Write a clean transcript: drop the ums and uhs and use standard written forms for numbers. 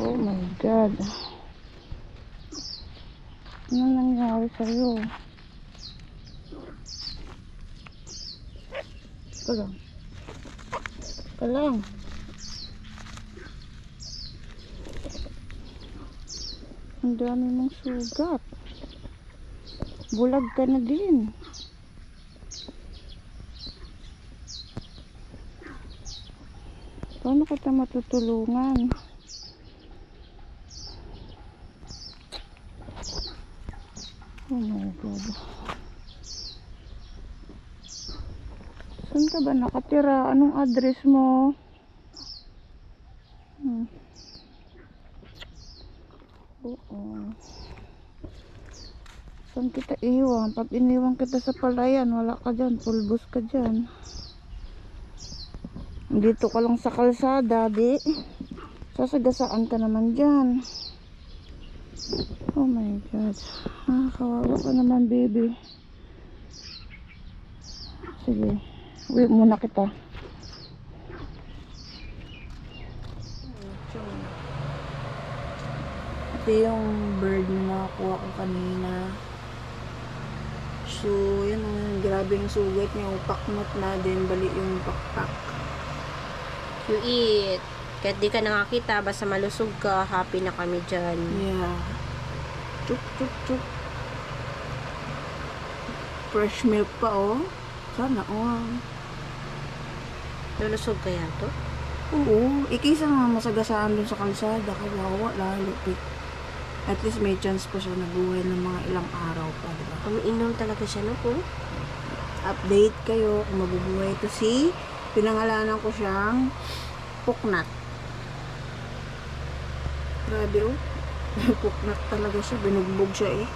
Oh my God. Ano nangyari sa'yo? Ito lang. Ito lang. Ang dami mong sugat. Bulag ka na din. Paano kita matutulungan? Oh my God. Saan ka ba nakatira? Anong address mo? Oo. Saan kita iwan? Pag iniwan kita sa palayan, wala ka dyan. Pulbos ka dyan. Dito ka lang sa kalsada, di? Sasagasaan ka naman dyan. Oh my God. Kawawa ka naman, baby. Sige. Uwi muna kita. Ito yung bird na nakuha ko kanina. So, yun ang grabing sugat niya. Paknot na din. Bali yung pakpak. You eat. Kahit di ka nakakita, basta malusog ka, happy na kami dyan. Yeah. Chuk, chuk, chuk. Fresh milk pa, oh. Sana, oh. Lulusog kaya to? Oo. Ikisa nga masagasaan dun sa kalsada. Kawawa, lalo. At least may chance pa siya nabuhay ng mga ilang araw pa, diba? Umiinom talaga siya, no po? Update kayo kung mabubuhay ito si pinangalanan ko siyang Puknat. Grabe, oh. Puknat talaga siya. Binugbog siya, eh.